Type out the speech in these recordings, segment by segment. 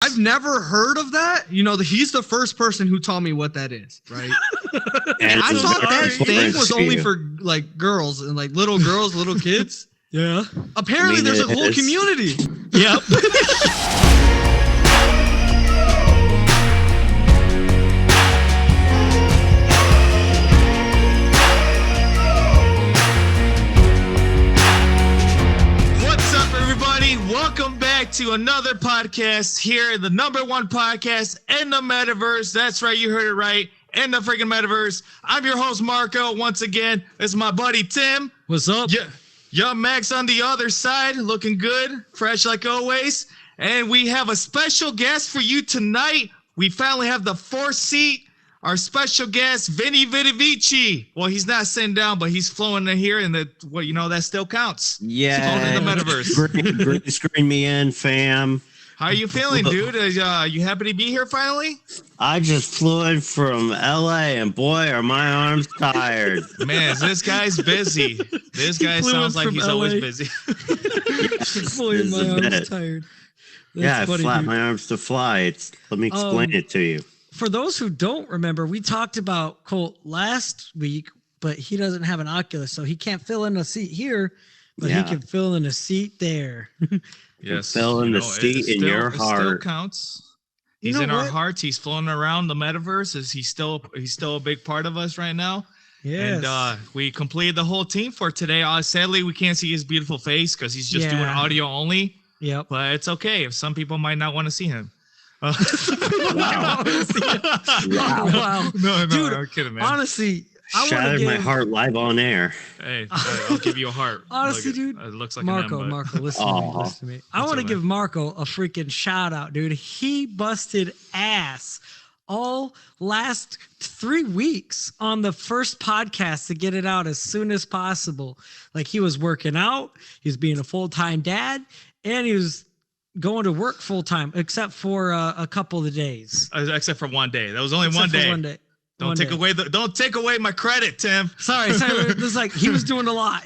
I've never heard of that. He's the first person who taught me what that is, right? And I thought that thing was only for like girls and like little girls, little kids. Yeah. Apparently there's a whole community. Yep. Welcome back to another podcast here, the number one podcast in the Metaverse. That's right, you heard it right, in the freaking Metaverse. I'm your host, Marco. Once again, this is my buddy, Tim. What's up? Young Max on the other side, looking good, fresh like always. And we have a special guest for you tonight. We finally have the fourth seat. Our special guest, Vinnyvidivici. Well, he's not sitting down, but he's flowing in here, and that still counts. Yeah, in the Metaverse. Green screen me in, fam. How are you feeling, dude? You happy to be here finally? I just flew in from LA, and boy, are my arms tired. Man, this guy's busy. This guy sounds like he's always busy. Boy, my arms tired. I flap my arms to fly. Let me explain it to you. For those who don't remember, we talked about Colt last week, but he doesn't have an Oculus, so he can't fill in a seat here, but he can fill in a seat there. Yes, fill in the seat in your heart. It still counts. He's in our hearts. He's floating around the Metaverse. He's still a big part of us right now. Yes. And we completed the whole team for today. Sadly, we can't see his beautiful face because he's just doing audio only. Yep. But it's okay. If some people might not want to see him. Wow. No, dude, I'm kidding, man. Honestly, shattered my heart live on air. Hey, I'll give you a heart. Honestly, dude, it looks like Marco, listen to me. I want to give Marco a freaking shout out, dude. He busted ass all last 3 weeks on the first podcast to get it out as soon as possible. Like, he was working out, he was being a full-time dad, and he was going to work full time, except for a couple of days. Except for one day. That was only one day. Don't take away my credit, Tim. Sorry. It was like he was doing a lot.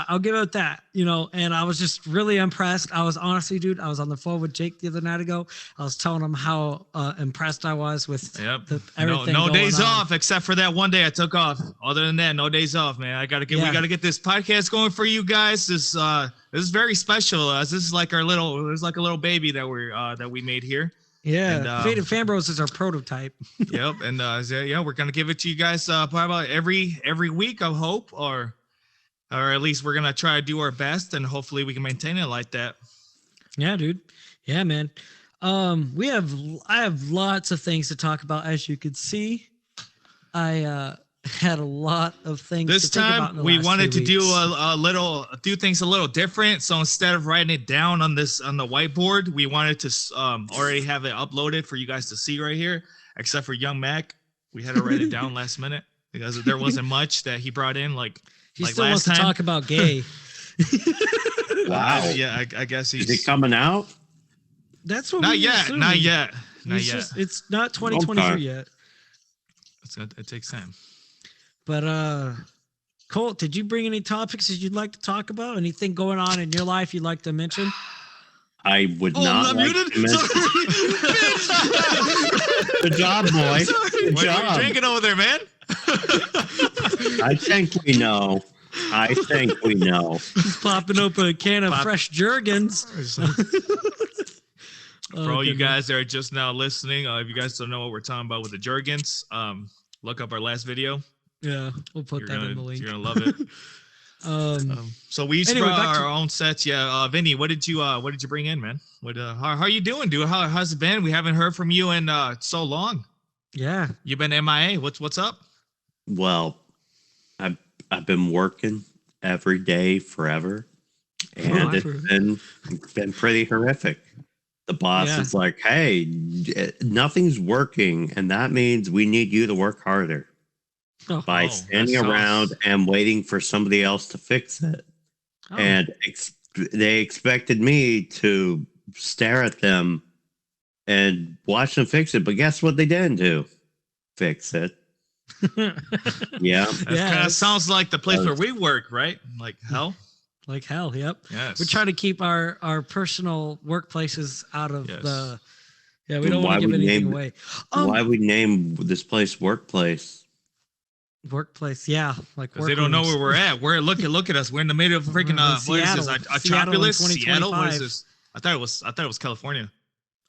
I'll give it that, and I was just really impressed. I was honestly, dude, I was on the phone with Jake the other night ago. I was telling him how impressed I was with everything. No days off except for that one day I took off. Other than that, no days off, man. We got to get this podcast going for you guys. This is very special. This is like a little baby that we made here. Yeah, and, Faded Fambros is our prototype. Yep, and we're gonna give it to you guys probably about every week, I hope, or at least we're gonna try to do our best, and hopefully we can maintain it like that. Yeah, dude. Yeah, man. I have lots of things to talk about, as you can see. I had a lot of things this to think about time. We wanted to do things a little different. So instead of writing it down on the whiteboard, we wanted to already have it uploaded for you guys to see right here. Except for young Mac, we had to write it down last minute because there wasn't much that he brought in. He still wants to talk about gay. Wow. I guess he's. Is it coming out? That's what. Not yet. It's not 2023 yet. It takes time. But Colt, did you bring any topics that you'd like to talk about? Anything going on in your life you'd like to mention? I would not. Muted? Good job, boy. Good What job. are you drinking over there, man? I think we know. He's popping open a can of fresh Jergens. For all you guys that are just now listening, if you guys don't know what we're talking about with the Jergens, look up our last video. Yeah, we'll put that in the link. You're gonna love it. So we each brought our own sets. Yeah, Vinny, what did you bring in, man? How are you doing, dude? How's it been? We haven't heard from you in so long. Yeah, you've been MIA. What's up? Well, I've been working every day forever, and it's been pretty horrific. The boss is like, "Hey, nothing's working, and that means we need you to work harder." By standing around and waiting for somebody else to fix it. And they expected me to stare at them and watch them fix it. But guess what they didn't do? Fix it. Yeah. That kind of sounds like the place where we work, right? Like hell? Like hell, yep. Yes. We're trying to keep our personal workplaces out of Yeah, we don't want to give anything away. Why we name this place Workplace? Workplace, yeah, like because they don't know where we're at. Look at us. We're in the middle of freaking what is this? Metropolis, Seattle. What is this? I thought it was California.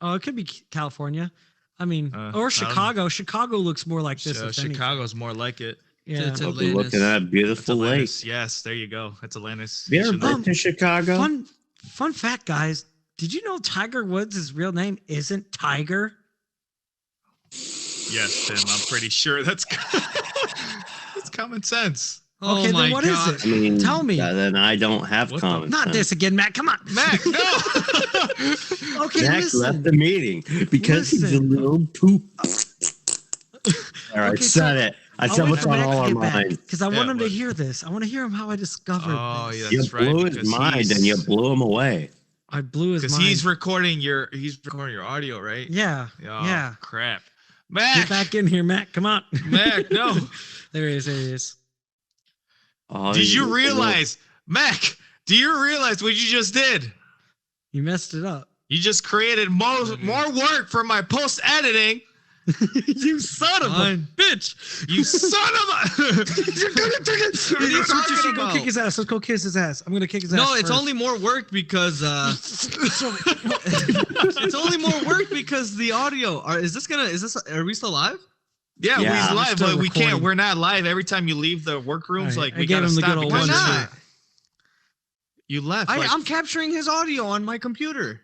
Oh, it could be California. I mean, or Chicago. Chicago looks more like this. Chicago's more like it. Yeah, it's Atlantis. Look at that beautiful lake. Yes, there you go. That's Atlantis. Have you ever been to Chicago? Fun fact, guys. Did you know Tiger Woods' real name isn't Tiger? Yes, Tim. I'm pretty sure that's common sense. Okay, then what is it? I mean, tell me. Then I don't have common sense. Not this again, Matt. Come on. Mac, no. Okay, Mac listen. left the meeting because he's a little poop. All right, said it. I said what's on all our minds. Because I want him to hear this. I want to hear him how I discovered this. Yeah, that's right. You blew his mind and you blew him away. I blew his mind. Because he's recording your audio, right? Yeah. Oh, yeah. Crap. Mac. Get back in here, Mac. Come on. Mac, no. There he is. Oh, did you realize, Mac, do you realize what you just did? You messed it up. You just created more work for my post-editing. You son of a bitch! You son of a! Let's go kick his ass. Let's go kiss his ass. I'm gonna kick his ass. No, it's only more work because it's only more work because the audio. Are we still live? Yeah, we're live, but we recording. can't. We're not live. Every time you leave the workrooms, Right. we gotta stop. Why not? You left. I'm capturing his audio on my computer.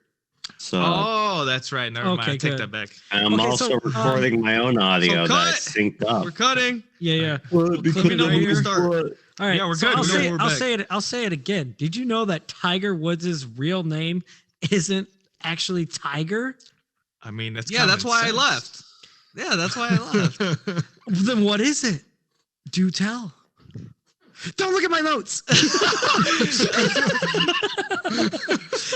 So, oh, that's right. Never mind. I take that back. I'm also recording my own audio that I synced up. We're cutting. Yeah. Let me know when we start. All right. Yeah, we're so good. I'll say it again. Did you know that Tiger Woods' real name isn't actually Tiger? I mean, that's why I left. Yeah, that's why I left. Then what is it? Do tell. Don't look at my notes.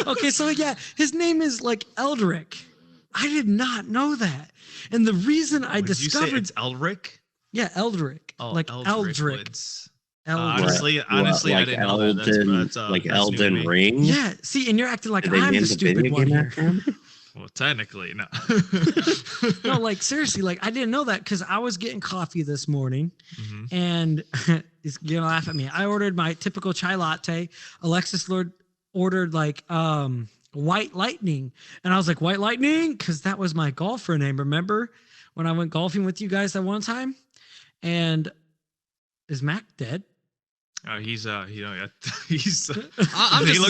Okay, so yeah, his name is like Eldrick. I did not know that. And the reason I discovered... You say it's Eldrick? Yeah, Eldrick. Oh, like Eldrick. Honestly, I didn't know that. Like Elden Ring? Yeah, see, and you're acting like I'm the stupid one here. Well, technically, no. No, like seriously, like I didn't know that because I was getting coffee this morning, and you're gonna laugh at me. I ordered my typical chai latte. Alexis ordered like White Lightning, and I was like, White Lightning, because that was my golfer name. Remember when I went golfing with you guys that one time? And is Mac dead? He's he looks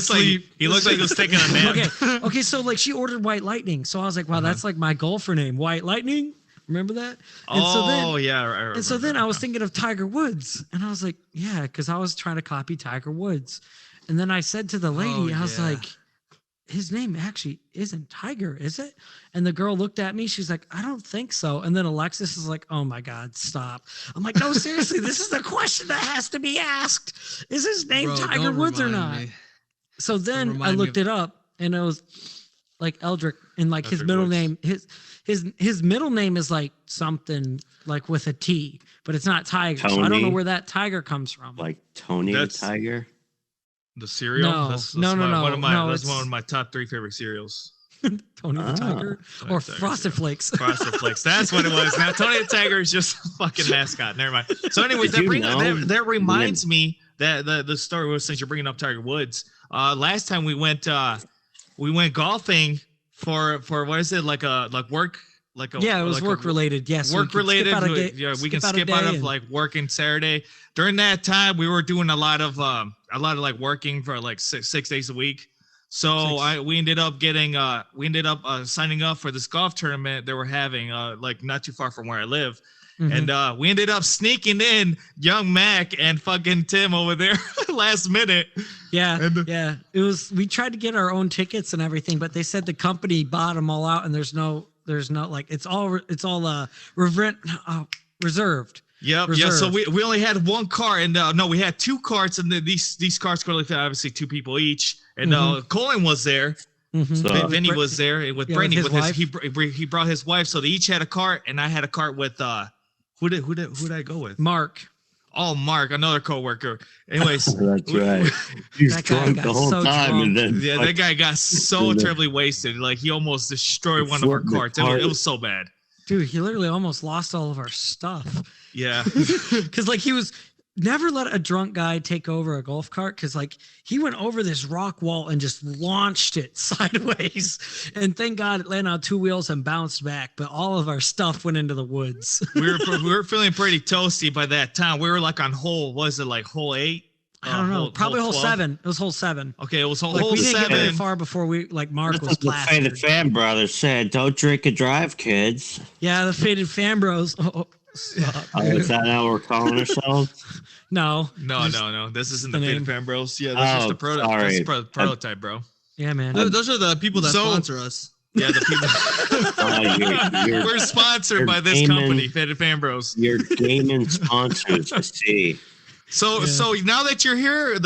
like he was taking a nap. Okay. So like she ordered White Lightning, so I was like, wow, that's like my golfer name, White Lightning. Remember that? And so then I was thinking of Tiger Woods, and I was like, yeah, because I was trying to copy Tiger Woods, and then I said to the lady, I was like, his name actually isn't Tiger, is it? And the girl looked at me. She's like, I don't think so. And then Alexis is like, oh my God, stop. I'm like, no, seriously, this is the question that has to be asked. Is his name Tiger Woods or not? So then I looked it up, and it was like Eldrick, and like his middle name, his middle name is like something like with a T, but it's not Tiger. Tony? So I don't know where that Tiger comes from. Like Tony the Tiger? The cereal? No. That's No, that's one of my top 3 favorite cereals. Tony the Tiger or Frosted Flakes. Frosted Flakes. That's what it was. Now Tony the Tiger is just a fucking mascot. Never mind. So anyways, that reminds me that the story was, since you're bringing up Tiger Woods, last time we went golfing for what is it, like work? It was work related. Yes. Work related. We can skip out of like working Saturday. During that time, we were doing a lot of like working for like six days a week. So we ended up signing up for this golf tournament they were having like not too far from where I live. And we ended up sneaking in young Mac and fucking Tim over there last minute. Yeah. It was, we tried to get our own tickets and everything, but they said the company bought them all out, and there's no like, it's all reserved. Yep. Reserved. Yeah. So we only had one car, and no, we had 2 carts, and these carts could only fit obviously 2 people each. And Colin was there. So Vinny was there with Brandy with his he brought his wife, so they each had a cart, and I had a cart with who did I go with? Mark. Oh, Mark, another coworker. Anyways, that's right. He's That guy drunk got the whole so time, drunk. and then yeah, that guy got so terribly wasted. Like he almost destroyed one of our carts. It was so bad. Dude, he literally almost lost all of our stuff. Yeah. Because like he was never let a drunk guy take over a golf cart, because like he went over this rock wall and just launched it sideways, and thank God it landed on two wheels and bounced back, but all of our stuff went into the woods. we were feeling pretty toasty by that time. We were like on hole 8? I don't know, probably hole 7. It was hole 7. Okay, it was hole Like, we 7. didn't get very far before we Mark was that's what the plastered. Faded Fan Brothers said. Don't drink and drive, kids. Yeah, the Faded Fan Bros. Stop. Oh, is that how we're calling ourselves? No. No. This isn't the the Faded name. Fan Bros. Yeah, that's just the prototype, bro. Yeah, man. Those are the people that sponsor us. Yeah, the people. We're sponsored by this company, Faded Fan Bros. Your gaming sponsors, I see. So now that you're here,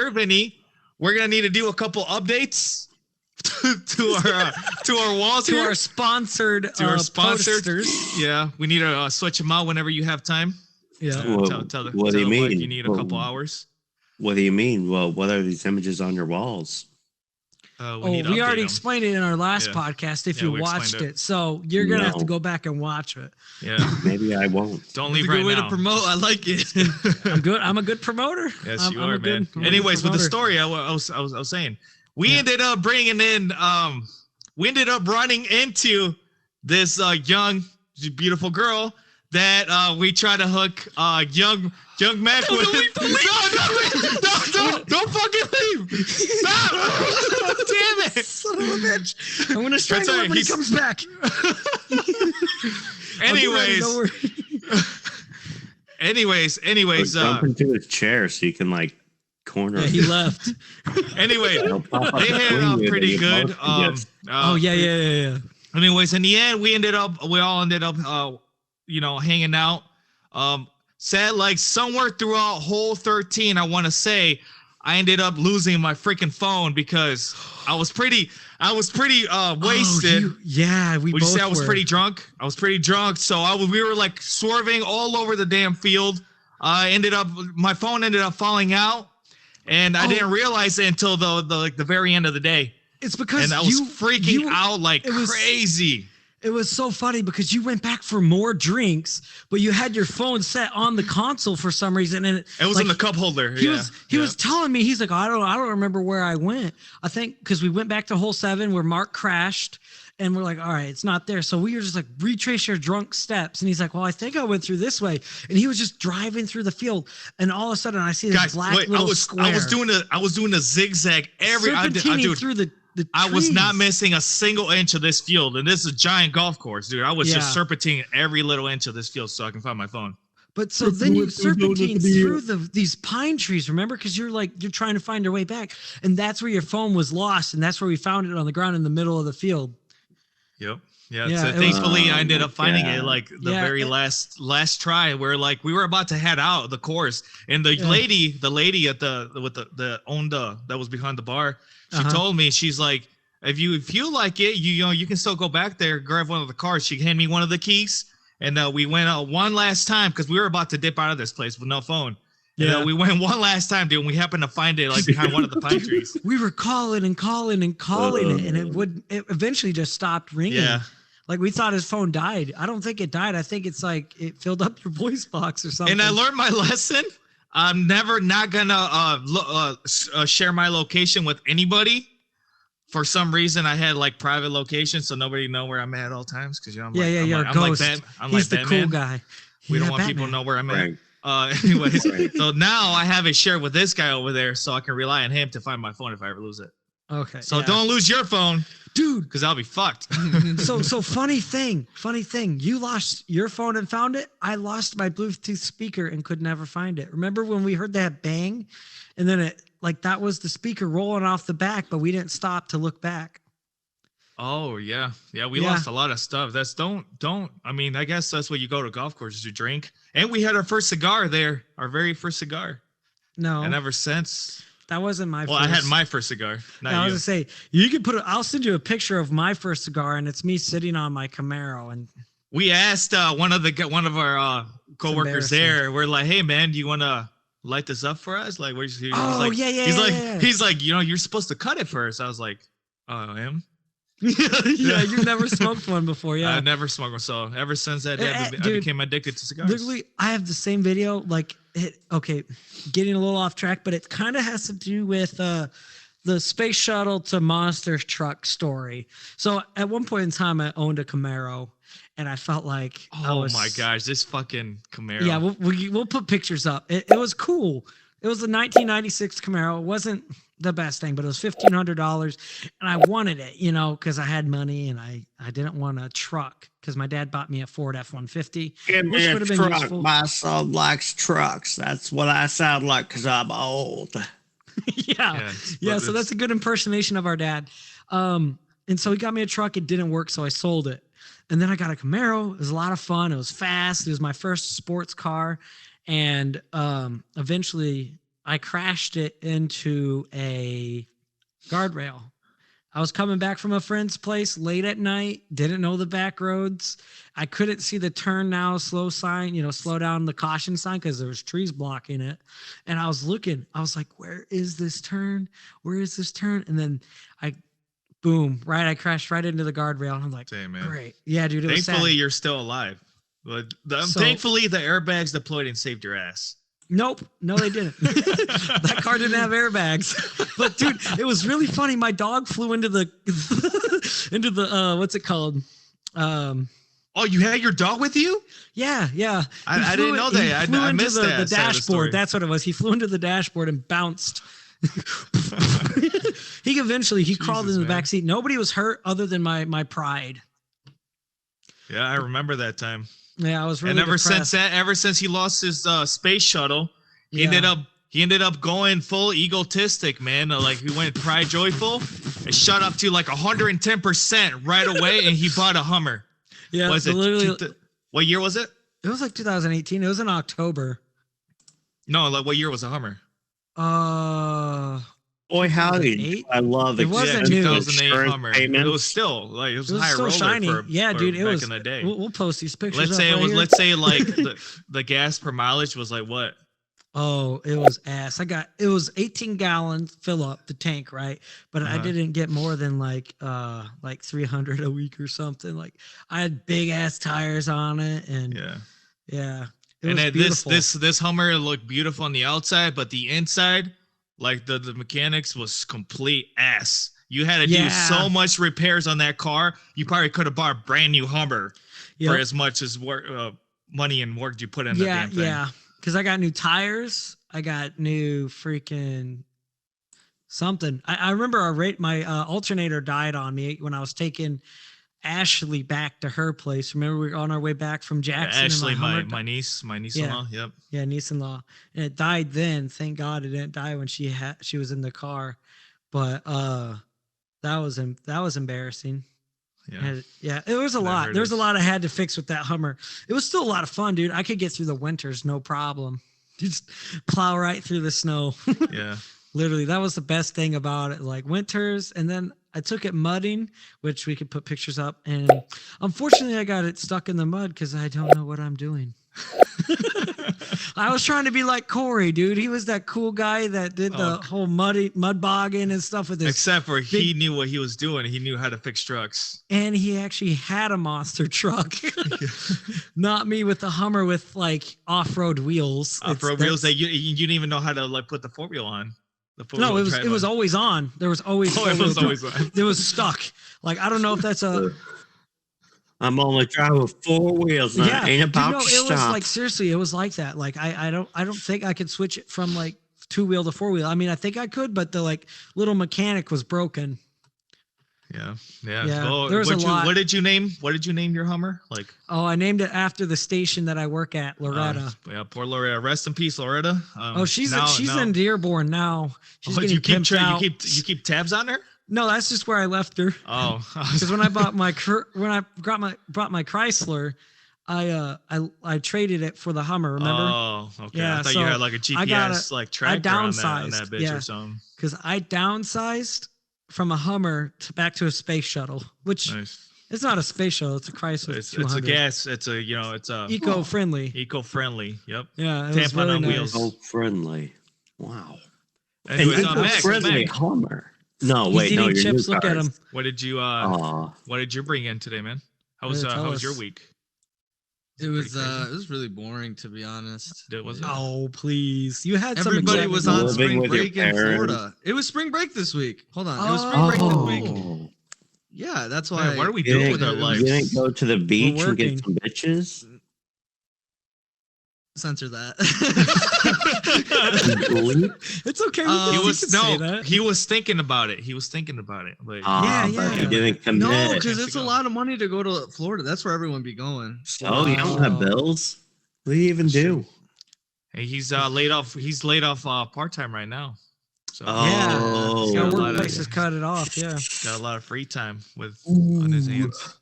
Vinny, we're gonna need to do a couple updates to our walls To here. our sponsored posters. Yeah, we need to switch them out whenever you have time. Yeah. What do you mean? You need a couple hours. What do you mean? Well, what are these images on your walls? We already explained it in our last podcast if you watched it. So you're going to have to go back and watch it. Yeah. Maybe I won't. Don't leave That's a right good way now. to promote. I like it. I'm good. I'm a good promoter. Yes, I'm you are, man. I'm a Anyways, good with the promoter. story, I was saying, we ended up bringing in, we ended up running into this young, beautiful girl that we tried to hook young Mac with. No, don't fucking leave. Stop. Damn it. Son of a bitch. I'm going to strangle him when he comes back. Anyways, jump into his chair so you can like corner. Yeah, he left. Anyway, they hit it off pretty good. Yeah. Anyways, in the end, we all ended up, hanging out. Said like somewhere throughout hole 13, I want to say, I ended up losing my freaking phone because I was pretty wasted. We Would both you say I was were. pretty drunk? I was pretty drunk, so we were like swerving all over the damn field. My phone ended up falling out, and I didn't realize it until the very end of the day. It's because And I was freaking out like crazy. It was so funny because you went back for more drinks, but you had your phone set on the console for some reason, and it was in the cup holder. He was telling me, he's like, I don't remember where I went. I think because we went back to hole 7 where Mark crashed, and we're like, all right, it's not there. So we were just like, retrace your drunk steps, and he's like, well, I think I went through this way, and he was just driving through the field, and all of a sudden I see this black little square. I was doing a zigzag serpentining through the I was not missing a single inch of this field, and this is a giant golf course, dude. I was just serpentining every little inch of this field so I can find my phone. But so then you serpentine through these pine trees, remember? Because you're trying to find your way back, and that's where your phone was lost, and that's where we found it on the ground in the middle of the field. Yep. Yeah. So thankfully, I ended up finding it like the very last try, where like we were about to head out of the course, and the lady at that was behind the bar. She told me, she's like, if you feel like it, you can still go back there, grab one of the cars. She handed me one of the keys, and we went out one last time because we were about to dip out of this place with no phone. Yeah, and, we went one last time, dude, and we happened to find it like behind one of the pine trees. We were calling it, and it eventually just stopped ringing. Yeah. Like we thought his phone died. I don't think it died. I think it's like it filled up your voice box or something. And I learned my lesson. I'm not gonna share my location with anybody. For some reason, I had like private location, so nobody know where I'm at all times. Because I'm you're a ghost. He's the cool guy. We don't want people to know where I'm at. Anyways, so now I have it shared with this guy over there, so I can rely on him to find my phone if I ever lose it. Okay. So don't lose your phone, dude, because I'll be fucked. So funny thing. You lost your phone and found it. I lost my Bluetooth speaker and could never find it. Remember when we heard that bang, and then it like that was the speaker rolling off the back, but we didn't stop to look back. Oh yeah. We lost a lot of stuff. That's don't. I mean, I guess that's what you go to golf courses to drink. And we had our first cigar there, our very first cigar. No. And ever since. That wasn't my first. Well, I had my first cigar. I was gonna say you could I'll send you a picture of my first cigar, and it's me sitting on my Camaro. And we asked one of our coworkers there. We're like, hey man, do you want to light this up for us? Like, he's like, he's like, you're supposed to cut it first. I was like, oh, I am. Yeah, you've never smoked one before. Yeah, I've never smoked one. So ever since that day, I became addicted to cigars. Literally, I have the same video. Like, getting a little off track, but it kind of has to do with the space shuttle to monster truck story. So at one point in time, I owned a Camaro, and I felt like, my gosh, this fucking Camaro. Yeah, we'll put pictures up. It was cool. It was a 1996 Camaro. It wasn't the best thing, but it was $1,500, and I wanted it, because I had money, and I didn't want a truck because my dad bought me a Ford F-150. Give me a truck. My son likes trucks. That's what I sound like because I'm old. Yeah. So that's a good impersonation of our dad. And so he got me a truck. It didn't work, so I sold it. And then I got a Camaro. It was a lot of fun. It was fast. It was my first sports car. And eventually I crashed it into a guardrail. I was coming back from a friend's place late at night, didn't know the back roads. I couldn't see the turn now, slow sign, slow down, the caution sign, because there was trees blocking it. And I was looking, I was like, where is this turn? Where is this turn? And then I crashed right into the guardrail. And I'm like, great. Yeah, dude, it was Thankfully, sad. You're still alive. But thankfully, the airbags deployed and saved your ass. Nope. No, they didn't. That car didn't have airbags. But dude, it was really funny. My dog flew into the what's it called? Oh, you had your dog with you? Yeah. I didn't know that. I missed that. The dashboard. That's what it was. He flew into the dashboard and bounced. He crawled into the back seat. Nobody was hurt other than my pride. Yeah, I remember that time. Yeah, I was really depressed. Ever since he lost his space shuttle, he ended up going full egotistic, man. Like he went pride joyful. It shot up to like 110% right away, and he bought a Hummer. Yeah, what year was it? It was like 2018. It was in October. No, like what year was a Hummer? Boy, howdy! I love it. It wasn't new. 2008 Hummer. It was still like it was high roller shiny. Dude, it was back in the day. We'll post these pictures. Let's say like the gas per mileage was like what? Oh, it was ass. It was 18 gallons fill up the tank, right? But I didn't get more than like 300 a week or something. Like I had big ass tires on it, and yeah. And then this Hummer looked beautiful on the outside, but the inside, like the mechanics was complete ass. You had to do so much repairs on that car. You probably could have bought a brand new Hummer for as much as money and work you put in that damn thing. Yeah. Because I got new tires. I got new freaking something. I remember my alternator died on me when I was taking Ashley back to her place. Remember, we were on our way back from Jackson. Ashley, my niece-in-law. Yep. Yeah, niece-in-law, and it died then. Thank God it didn't die when she was in the car. But that was embarrassing. Yeah. It was a lot. There was a lot I had to fix with that Hummer. It was still a lot of fun, dude. I could get through the winters, no problem. Just plow right through the snow. Yeah. Literally, that was the best thing about it. Like winters, and then I took it mudding, which we could put pictures up. And unfortunately, I got it stuck in the mud because I don't know what I'm doing. I was trying to be like Corey, dude. He was that cool guy that did the whole mud bogging and stuff with his. Except for he knew what he was doing. He knew how to fix trucks. And he actually had a monster truck. Not me with the Hummer with like off-road wheels. Off-road wheels that you didn't even know how to like put the 4-wheel on. No, it was always on. There was always. It was always on. It was stuck. Like I don't know if that's a. I'm only driving with 4 wheels. And I ain't about to stop. It was like seriously, it was like that. Like I don't think I could switch it from like 2-wheel to 4-wheel. I mean, I think I could, but the like little mechanic was broken. Yeah. Well, there was a lot. What did you name your Hummer? Like. Oh, I named it after the station that I work at, Loretta. Yeah, poor Loretta. Rest in peace, Loretta. She's in Dearborn now. She's getting pimped out. You keep tabs on her? No, that's just where I left her. Oh, because when I bought my brought my Chrysler, I traded it for the Hummer. Remember? Oh, okay. Yeah, I thought you had like a GPS like tracker on that bitch or something. Because I downsized from a Hummer back to a space shuttle, which It's not a space shuttle. It's a Chrysler. It's a gas. It's a eco-friendly. Eco-friendly. Yep. Yeah, it was Tampon really on nice. wheels. Eco-friendly. Wow. Anyways, An Max, eco-friendly Hummer. No, He's wait, no, eating your chips. new Look at cars. him. what did you bring in today, man? How was your week? It was really boring, to be honest. Was it? Oh, please. You had Everybody was on Living spring with your break in parents. Florida. It was spring break this week. Hold on. It was spring break this week. Yeah, that's why. Man, what are we doing with our lives? You didn't go to the beach and working. get some bitches? Censor that. It's okay. He was thinking about it. Like, but he didn't commit. No, because it's a lot of money to go to Florida. That's where everyone be going. So you don't have bills? What do you even do? Hey, he's laid off. He's laid off part time right now. So His workplace has cut it off. Yeah, got a lot of free time on his hands.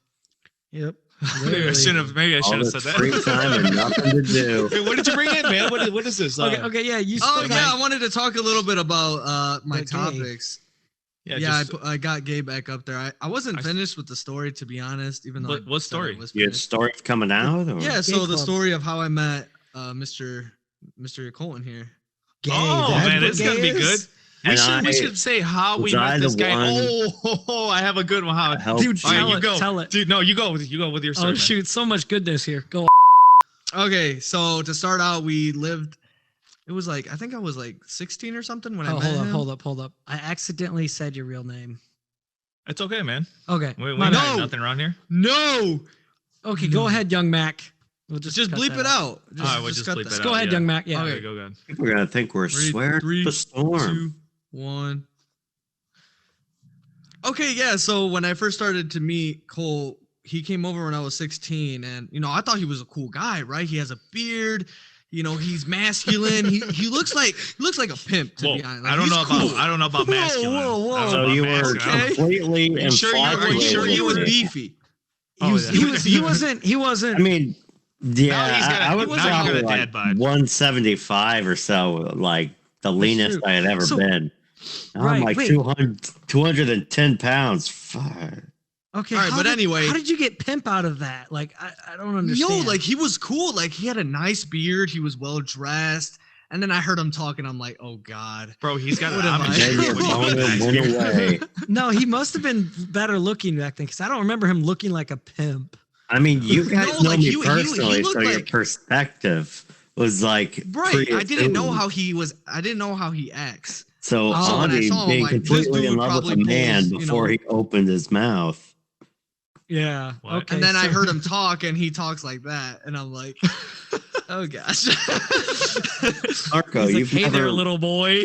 Yep. Maybe I should have said that. Free time and nothing to do. Hey, what did you bring in, man? What is this? Okay, yeah. I wanted to talk a little bit about my topics. Yeah, I got Gay back up there. I wasn't finished with the story, to be honest. Even though what story? Your story coming out? Or? Yeah, so the story of how I met Mr. Colton here. Gay. Man, it's gonna be good. We should say how we met this guy. I have a good one. Dude, tell it. Dude, no, you go with your story. Oh shoot, so much goodness here. Go. Okay, so to start out, we lived. It was like I think I was like 16 or something when I met him. Hold up. I accidentally said your real name. It's okay, man. Okay. We got nothing around here. No. Okay, go ahead, young Mac. We'll just bleep it out. All right, we'll just bleep it out. Go ahead, young Mac. Yeah. Okay, go ahead. People are gonna think we're swearing the storm. 2, 1. Okay, yeah. So when I first started to meet Cole, he came over when I was 16, and I thought he was a cool guy, right? He has a beard. He's masculine. he looks like a pimp, to be honest. Like, I don't know about masculine. Whoa. So you were completely he was beefy. He wasn't. I mean, yeah, I would now probably like 175 or so, like the leanest I had ever been. Now I'm like 210 pounds. Fuck. Okay, all right, but anyway, how did you get pimp out of that? Like, I don't understand. Like he was cool. Like he had a nice beard. He was well dressed. And then I heard him talking. I'm like, oh god, bro, he's got No, he must have been better looking back then because I don't remember him looking like a pimp. I mean, you guys know me personally, so your perspective was like right. I didn't know how he was. I didn't know how he acts. So Audie being completely in love with a man before he opened his mouth. Yeah. Okay. And then I heard him talk, and he talks like that, and I'm like, oh gosh. Marco, you've hey there, little boy.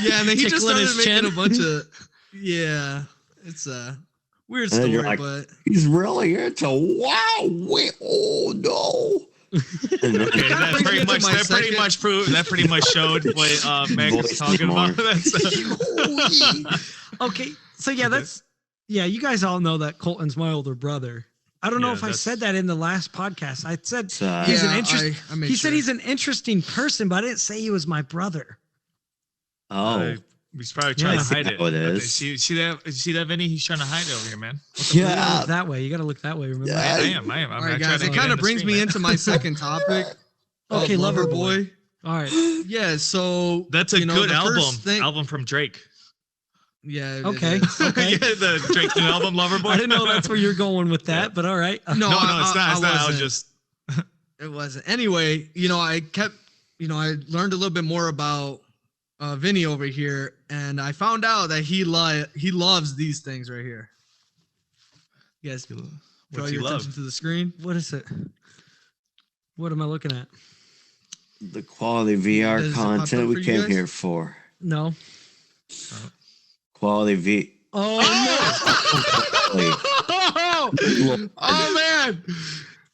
Yeah, and then he just started making a bunch of. Yeah, it's a weird story, like, but he's really into oh no. Okay, that pretty much showed what Meg was talking about. Okay, so yeah, you guys all know that Colton's my older brother. I don't know if I said that in the last podcast. I said he's an interesting. He said he's an interesting person, but I didn't say he was my brother. Oh. He's probably trying to hide it. It is. See that, Vinny? He's trying to hide it over here, man. Yeah, that way. You got to look that way. Remember? Yeah, I am. All right, guys. It kind of brings me into my second topic. Okay, Lover Boy. All right. Yeah. So that's a good album from Drake. Yeah. Okay. Yeah, the Drake new album, Lover Boy. I didn't know that's where you're going with that, but all right. No, it's not. I was just. It wasn't. Anyway, I kept, I learned a little bit more about Vinny over here, and I found out that he loves these things right here. You guys, draw your attention to the screen. What is it? What am I looking at? The quality VR content we came here for. No. Quality V. Oh no! Oh man!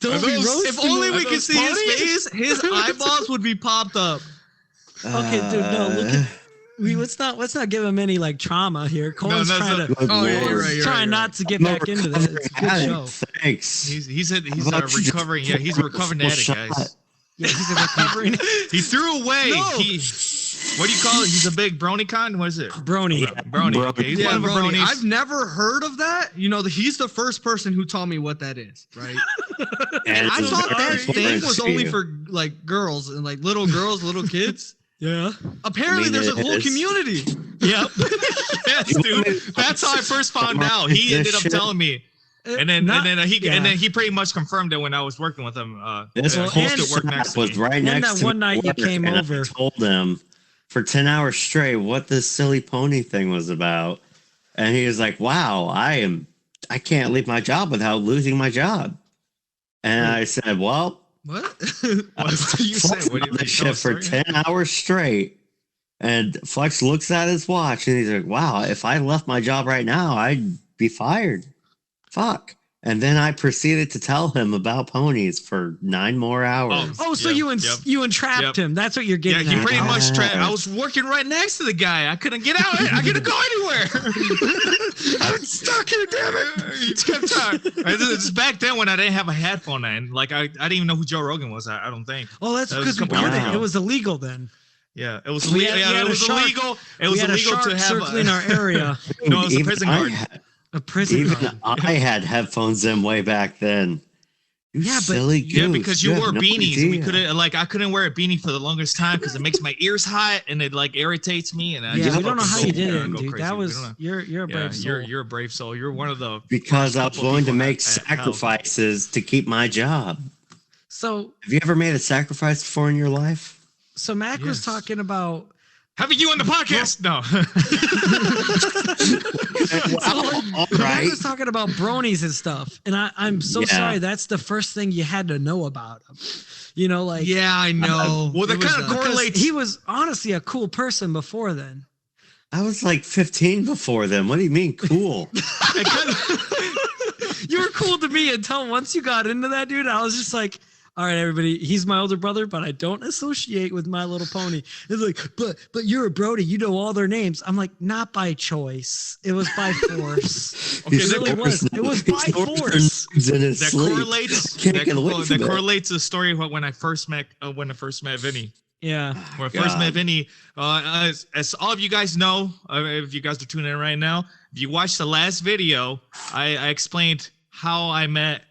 If only we could see his face, his eyeballs would be popped up. Okay, dude, no, look at. Let's not give him any like trauma here. Cole's trying not to get back into this. It's a good show. Thanks. He's recovering. Yeah, he's a recovering addict, guys. Yeah, he's a recovering. He threw away. No. What do you call it? He's a big brony con. What is it? Brony. Brony. Okay, he's one of the Brony. bronies. I've never heard of that. He's the first person who taught me what that is, right? And I thought that thing was only for like girls and like little girls, little kids. Yeah. Apparently, there's a whole community. Yep. Yes, dude. That's how I first found out. He ended up telling me. And then he pretty much confirmed it when I was working with him. This work next was right and next that to one night you came over. I told them for 10 hours straight what this silly pony thing was about, and he was like, "Wow, I can't leave my job without losing my job." And I said, "Well, what? What do you say? What do you this shit for 10 hours straight." And Flex looks at his watch and he's like, "Wow, if I left my job right now, I'd be fired. Fuck." And then I proceeded to tell him about ponies for 9 more hours. So you entrapped him. That's what you're getting. Yeah, he at. pretty much trapped. I was working right next to the guy. I couldn't get out. I couldn't go anywhere. I'm stuck here, damn it. He kept talking. It's back then when I didn't have a headphone in. Like I didn't even know who Joe Rogan was. I don't think. Oh, that's because we couldn't. It was illegal then. Yeah, it was illegal. It was illegal. It was illegal to have circling our area. No, it was a prison guard. A prison guard. I had headphones in way back then. Silly goose. Yeah, because you wore no beanies. idea. We couldn't I couldn't wear a beanie for the longest time because it makes my ears hot and it like irritates me. And we don't know how you did it, dude. That was you're a brave soul. You're a brave soul. You're one of the because I was willing to make sacrifices to keep my job. So have you ever made a sacrifice before in your life? So Mac was talking about having you on the podcast. No. Mac was talking about bronies and stuff, and I'm so sorry. That's the first thing you had to know about him. Yeah, I know. Well, that kind of correlates. He was honestly a cool person before then. I was like 15 before then. What do you mean cool? You were cool to me until once you got into that, dude. I was just like, all right, everybody, he's my older brother, but I don't associate with My Little Pony. It's like, but you're a Brody, you know all their names. I'm like, not by choice. It was by force. Okay, it really was. It was by force. That correlates to the story of when I first met Vinny. Yeah. When I first met Vinny, as all of you guys know, if you guys are tuning in right now, if you watched the last video, I explained how I met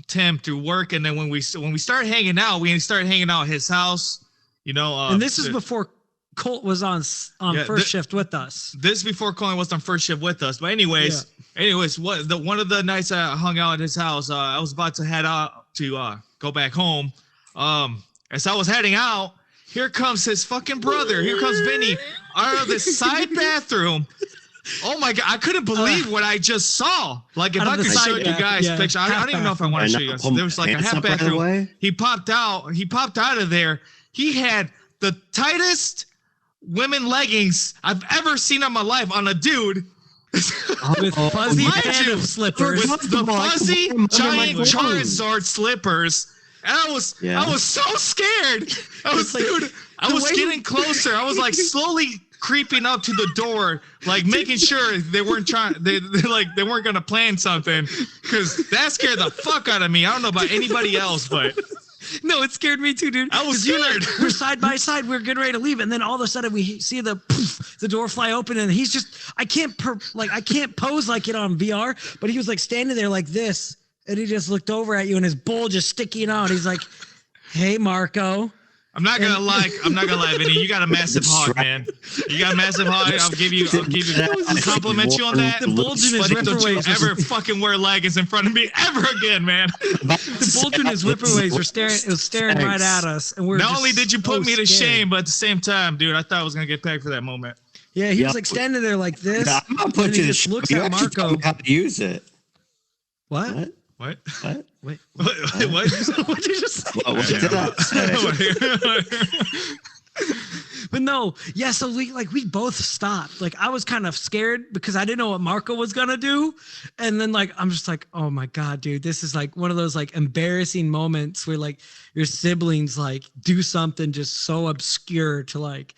Tim through work, and then when we started hanging out, at his house, and this is before Colt was on first shift with us. This before Colt was on first shift with us. But anyways, one of the nights I hung out at his house, I was about to head out to go back home. As I was heading out, here comes his fucking brother. Here comes Vinny out of the side bathroom. Oh my God, I couldn't believe what I just saw. Like if I could show you guys a picture, I don't even know if I want to show you guys. There was like a half bathroom. He popped out of there. He had the tightest women leggings I've ever seen in my life on a dude. With fuzzy panda slippers. With the fuzzy giant Charizard slippers. And I was so scared. I was getting closer. I was like slowly creeping up to the door, like making sure they weren't gonna plan something, because that scared the fuck out of me. I don't know about anybody else, but no, it scared me too, dude. I was scared. We're side by side. We're getting ready to leave, and then all of a sudden we see the door fly open, and he's just I can't pose like it on VR, but he was like standing there like this, and he just looked over at you, and his bull just sticking out. He's like, "Hey, Marco." I'm not gonna lie, Vinny. You got a massive hog, man. You got a massive hog. I'll compliment you on that. The bulge in his whipperways. Don't you ever fucking wear leggings in front of me ever again, man. The bulge in his whipperways were staring right at us, and we're not only did you put me to shame, but at the same time, dude, I thought I was gonna get pegged for that moment. Yeah, he was like standing there like this. I'm gonna put you to shame. Looks at Marco. How to use it? What? What? Wait. What? What did you just say? What did I say? But no, yeah. So we both stopped. Like I was kind of scared because I didn't know what Marco was gonna do, and then I'm just like, oh my God, dude, this is like one of those like embarrassing moments where like your siblings like do something just so obscure to like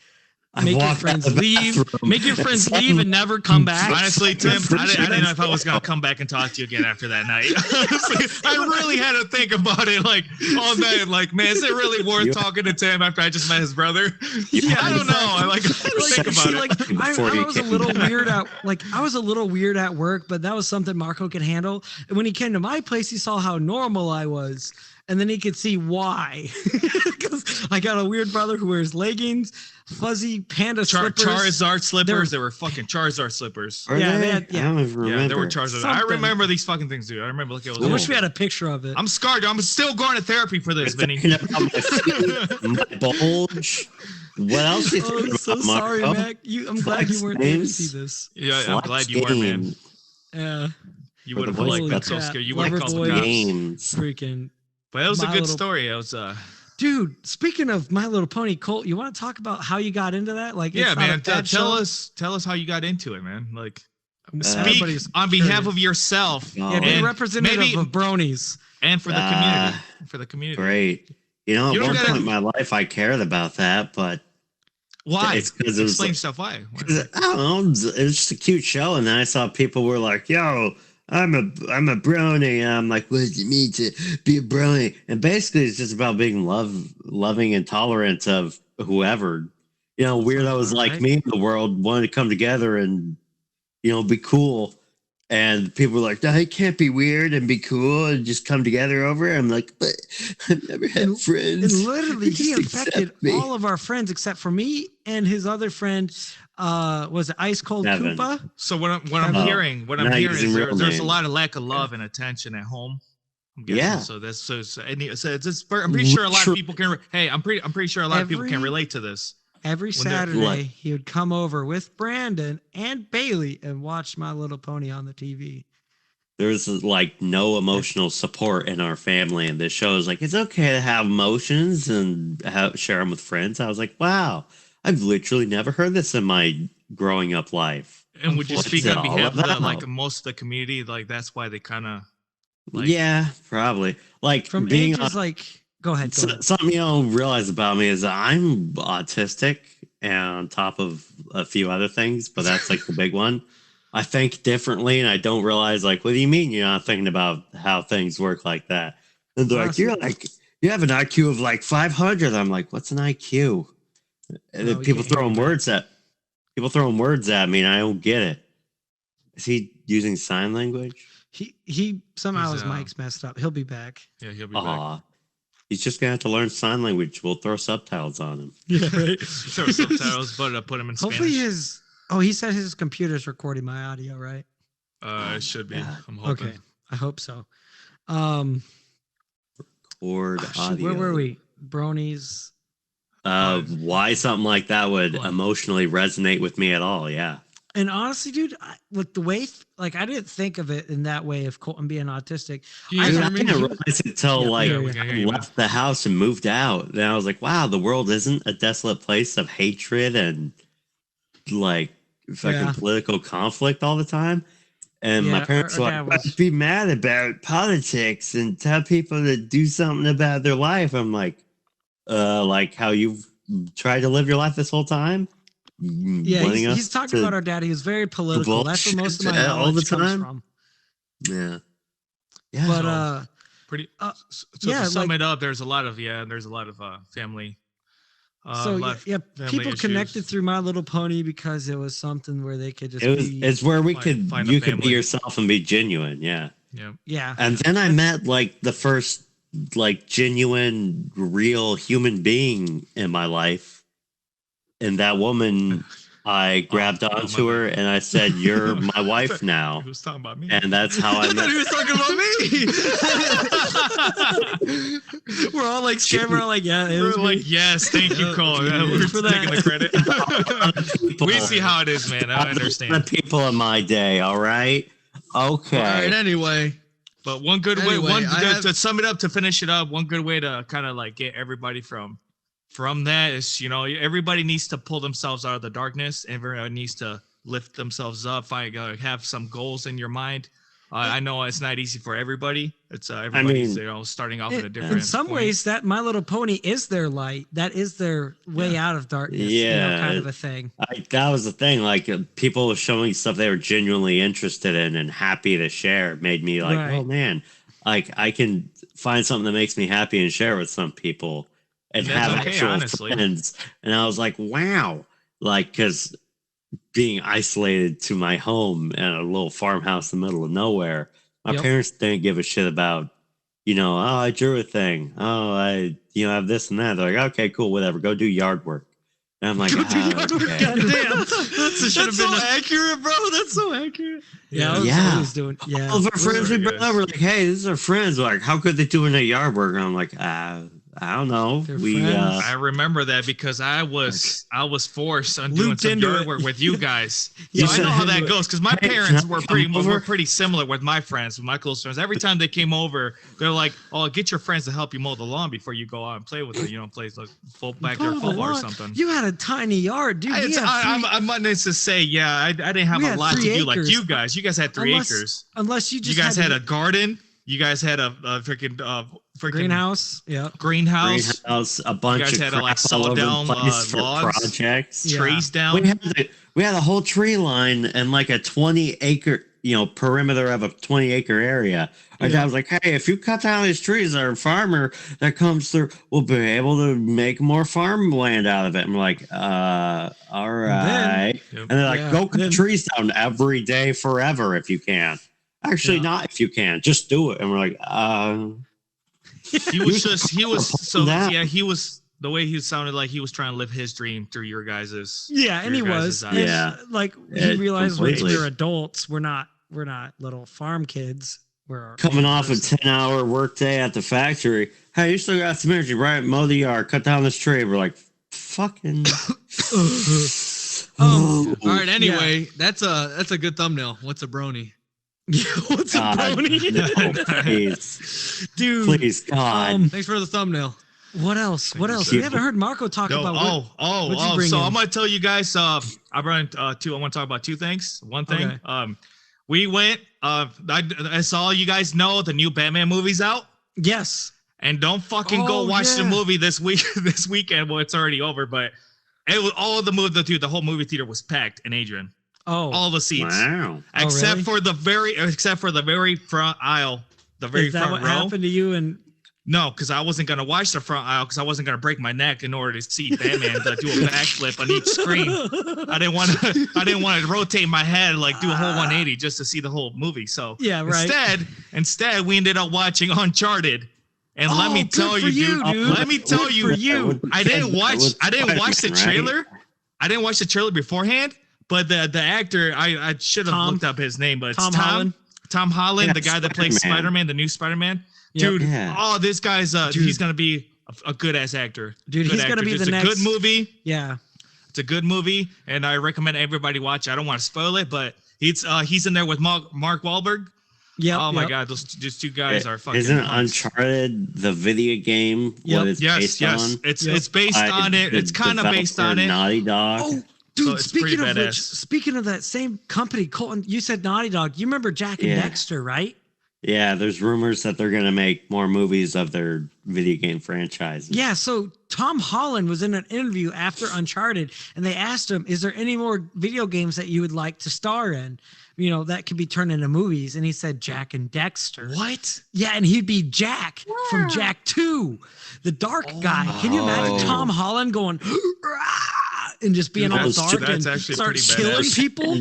Make your friends leave. Make your friends leave and never come back. Honestly, Tim, I didn't know if I was gonna come back and talk to you again after that night. Honestly, I really had to think about it like all night. Like, man, is it really worth talking to Tim after I just met his brother? Yeah, I don't know. I think about it. Like, I was a little weird I was a little weird at work, but that was something Marco could handle. And when he came to my place, he saw how normal I was. And then he could see why. Because I got a weird brother who wears leggings, fuzzy panda slippers. Charizard slippers. They were fucking Charizard slippers. Yeah, I don't even remember. Yeah, they were Charizard. Something. I remember these fucking things, dude. I remember looking at I wish we had a picture of it. I'm scarred. I'm still going to therapy for this, Vinny. My bulge. What else you think about, so sorry, Marco? Mac. I'm glad you weren't there to see this. Yeah, I'm glad you were, man. Yeah. You would have been so scared. You would have called the cops. Freaking. But it was a good story. It was Dude, speaking of My Little Pony, Colt, you want to talk about how you got into that? Like, yeah, man. Tell us how you got into it, man. Like, speak on curious. behalf of yourself. Yeah, be representative of bronies and for the community. For the community. Great. You know, at one point in my life, I cared about that, but why? It's because it was explain stuff. Why? I don't know. It was just a cute show, and then I saw people were like, "Yo, I'm a brony." And I'm like, "What does it mean to be a brony?" And basically, it's just about being loving and tolerant of whoever. You know, weirdos like me in the world wanted to come together and, you know, be cool. And people were like, "No, it can't be weird and be cool and just come together over." I'm like, "But I've never had friends." And literally, he infected all of our friends except for me and his other friend. Was it Ice Cold Evan. Koopa? So what I'm hearing is there's a lot of lack of love and attention at home. I'm guessing. Yeah. So I'm pretty sure a lot of people can. I'm pretty sure a lot of people can relate to this. Every Saturday, he would come over with Brandon and Bailey and watch My Little Pony on the TV. There's like no emotional support in our family, and this show is like, it's okay to have emotions and share them with friends. I was like, wow, I've literally never heard this in my growing up life. And would you speak on behalf of like most of the community? Like that's why they kind of. Yeah, probably. Like from being ages Go ahead. Something you don't realize about me is I'm autistic, and on top of a few other things, but that's like the big one. I think differently, and I don't realize, like, what do you mean you're not thinking about how things work like that? And they're like, you have an IQ of like 500. I'm like, what's an IQ? And then people throwing words at me, and I don't get it. Is he using sign language? He somehow his mic's messed up. He'll be back. Yeah, he'll be back. He's just gonna have to learn sign language. We'll throw subtitles on him. Yeah, right. Throw subtitles, but put him in Spanish. Hopefully he said his computer's recording my audio, right? It should be. I'm hoping. Okay, I hope so. Record audio. Where were we? Bronies. Why something like that would emotionally resonate with me at all? Yeah. And honestly, dude, the way, I didn't think of it in that way of Colton being autistic. I didn't realize it until I left the house and moved out. And I was like, wow, the world isn't a desolate place of hatred and like fucking political conflict all the time. And my parents were like, be mad about politics and tell people to do something about their life. I'm like how you've tried to live your life this whole time. Yeah, he's talking about our dad. He was very political. That's where most of my knowledge comes from. Yeah. But to sum it up, there's a lot of family. People connected through My Little Pony because it was something where they could just. It's where you could be yourself and be genuine. Yeah. Yeah. And then I met the first genuine, real human being in my life. And that woman, I grabbed onto her and I said, "You're my wife now." He was talking about me. And that's how I met. He was talking about me. We're all scared. We're all yeah. We're like, yes, thank you, Cole. We're taking the credit. We see how it is, man. I understand. The people in my day, all right? Okay. All right, anyway. But one good way, to sum it up, to finish it up, one good way to kind of get everybody from that is, everybody needs to pull themselves out of the darkness. Everyone needs to lift themselves up, have some goals in your mind. I know it's not easy for everybody. It's everybody's starting off at a different. In some ways, that My Little Pony is their light. That is their way out of darkness. Yeah, kind of a thing. That was the thing. Like people showing stuff they were genuinely interested in and happy to share made me like, oh man, like I can find something that makes me happy and share with some people and have actual friends. And I was like, wow, like because being isolated to my home in a little farmhouse in the middle of nowhere, my parents didn't give a shit about, oh, I drew a thing. Oh, I, have this and that. They're like, okay, cool, whatever. Go do yard work. And I'm like, go do yard work. Goddamn. That's so accurate, bro. That's so accurate. I was doing. Yeah. All of our friends we brought up were like, hey, this is our friends. Like, how could they do in a yard work? And I'm like, I don't know. I remember that because I was forced on doing some yard work with you guys. So I know how that goes because my parents were pretty similar with my friends, with my close friends. Every time they came over, they're like, "Oh, get your friends to help you mow the lawn before you go out and play with them. Play like full backyard football or something." You had a tiny yard, dude. I'm not to say, I didn't have a lot to do like you guys. You guys had 3 acres. Unless you had a garden. You guys had a freaking greenhouse. Yeah. Greenhouse. A bunch of had to like saw down logs, projects, trees down. We had a whole tree line and like a 20-acre, perimeter of a 20-acre area. Our dad was like, "Hey, if you cut down these trees, our farmer that comes through will be able to make more farmland out of it." I'm like, all right. And they're like, "Go cut trees down every day forever if you can." Actually, not if you can. Just do it. And we're like, he was the way he sounded like he was trying to live his dream through your guys's. Yeah, and he was. Yeah. Like he realized we're adults. We're not little farm kids. We're coming off a 10-hour workday at the factory. Hey, you still got some energy, right? Mow the yard, cut down this tree. We're like, fucking. All right. Anyway, that's a good thumbnail. What's a brony? What's a brony? No, please. Dude. Please, God. Thanks for the thumbnail. What else? We haven't heard Marco talk about. So I'm gonna tell you guys. I brought two. I want to talk about 2 things. One thing. Okay. We went. I saw you guys know the new Batman movie's out. Yes. And don't fucking go watch the movie this weekend. Well, it's already over, but it was all the movie. The whole movie theater was packed in Adrian. Oh, all the seats. Wow. Except for the very front aisle, the very front row. Is that what happened to you? And no, because I wasn't gonna watch the front aisle because I wasn't gonna break my neck in order to see Batman to do a backflip on each screen. I didn't want to rotate my head like do a whole 180 just to see the whole movie. So instead we ended up watching Uncharted. And let me tell you, dude. Let me tell you, I didn't watch the trailer. I didn't watch the trailer beforehand. But the actor, I should have looked up his name, but it's Tom Holland, the guy that plays Spider-Man, the new Spider-Man. Dude, this guy's he's gonna be a good ass actor. Dude, he's gonna be the next. It's a good movie. Yeah, it's a good movie, and I recommend everybody watch it. I don't want to spoil it, but he's in there with Mark Wahlberg. Yeah. Oh my God, those 2 guys are fucking. Isn't Uncharted the video game? What it's based on? It's based on it. It's kind of based on it. Naughty Dog. Oh. Dude, so speaking of that same company, Colton, you said Naughty Dog. You remember Jack and Dexter, right? Yeah, there's rumors that they're going to make more movies of their video game franchises. Yeah, so Tom Holland was in an interview after Uncharted, and they asked him, is there any more video games that you would like to star in? That could be turned into movies. And he said Jack and Dexter. What? Yeah, and he'd be Jack from Jack 2, the dark guy. Can you imagine Tom Holland going... and just being all dark and start killing people.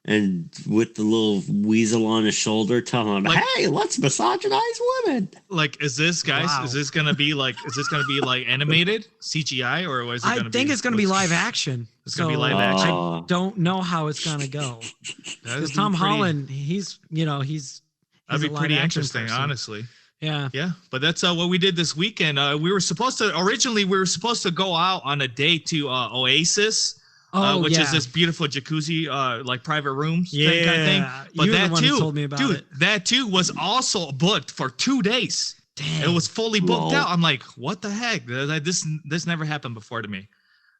And with the little weasel on his shoulder telling him, hey, let's misogynize women. Like, is this gonna be like animated CGI or is it gonna be? I think it's gonna be live action. It's gonna be live action. I don't know how it's gonna go. Because Tom Holland, he's that'd be pretty interesting, honestly. Yeah. But that's what we did this weekend. We were supposed to go out on a date to Oasis, which is this beautiful jacuzzi, like private rooms thing kind of thing. But that too was also booked for 2 days. Damn. It was fully booked out. I'm like, what the heck? This never happened before to me.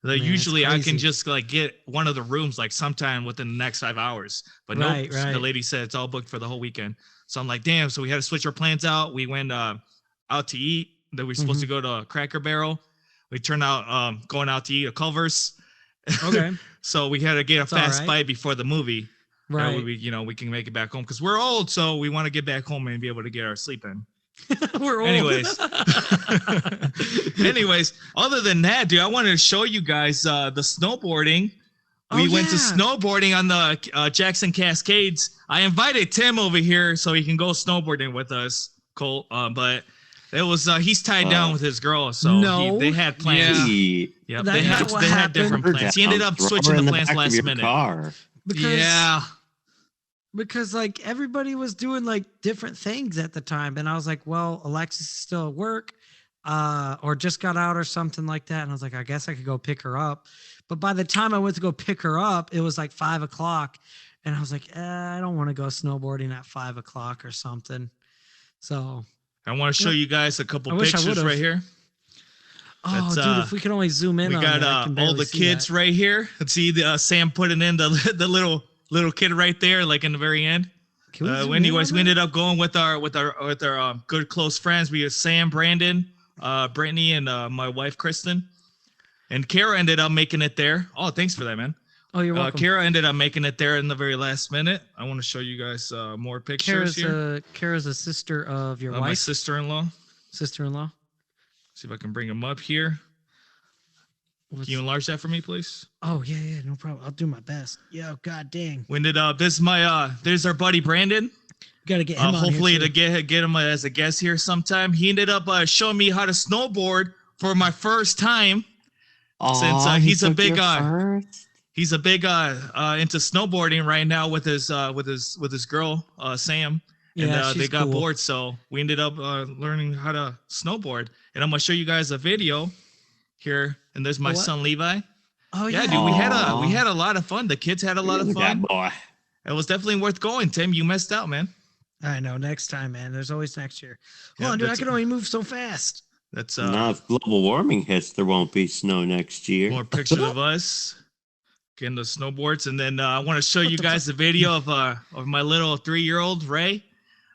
Like Man, usually I can crazy. just like get one of the rooms like sometime within the next 5 hours. But Right, nope, right. the lady said it's all booked for the whole weekend. So I'm like, damn. So we had to switch our plans out. We went out to eat. That we were supposed to go to Cracker Barrel. We turned out going out to eat at Culver's. Okay. So we had to get a It's all fast right. bite before the movie. Right. We can make it back home because we're old. So we want to get back home and be able to get our sleep in. We're old. Anyways, other than that, dude, I wanted to show you guys the snowboarding. We went to snowboarding on the Jackson Cascades. I invited Tim over here so he can go snowboarding with us, Colt. But it was he's tied down with his girl, so they had plans. Yeah. Yep, That's they had different plans. He ended up switching the plans last minute. Car. Because like everybody was doing like different things at the time, and I was like, well, Alexis is still at work, or just got out or something like that, and I was like, I guess I could go pick her up. But by the time I went to go pick her up, it was like 5 o'clock, and I was like, I don't want to go snowboarding at 5 o'clock or something. So I want to show you guys a couple I wish I pictures would've. right here. Oh, dude, if we could only zoom in We on got that, I can barely all the see kids that. right here. Let's see the Sam putting in the little kid right there, like in the very end. Can we zoom Anyways, in we on that? ended up going with our good close friends. We had Sam, Brandon, Brittany, and my wife Kristen, and Kara ended up making it there. Oh, thanks for that, man. Oh, you're welcome. Kara ended up making it there in the very last minute. I want to show you guys more pictures here. Kara's a sister of your My wife, sister-in-law. sister-in-law. See if I can bring him up here. Can you enlarge that for me, please? Oh yeah, no problem. I'll do my best. Yo, god dang. We ended up. This is my. There's our buddy Brandon. Gotta get him on Hopefully here to too. get him as a guest here sometime. He ended up showing me how to snowboard for my first time. Since he's a big he's a big into snowboarding right now with his girl Sam. And Yeah, they she's got cool. bored, so we ended up learning how to snowboard. And I'm gonna show you guys a video here. And there's my What? son Levi. Oh Yeah, yeah, dude, we had a lot of fun. The kids had a lot of fun. Boy. It was definitely worth going. Tim, you missed out, man. I know. Next time, man. There's always next year. Yeah, Hold on, dude. I that's- can only move so fast. That's Now, if global warming hits, there won't be snow next year. more pictures of us getting the snowboards, and then I want to show you guys a video of my little 3-year-old Ray.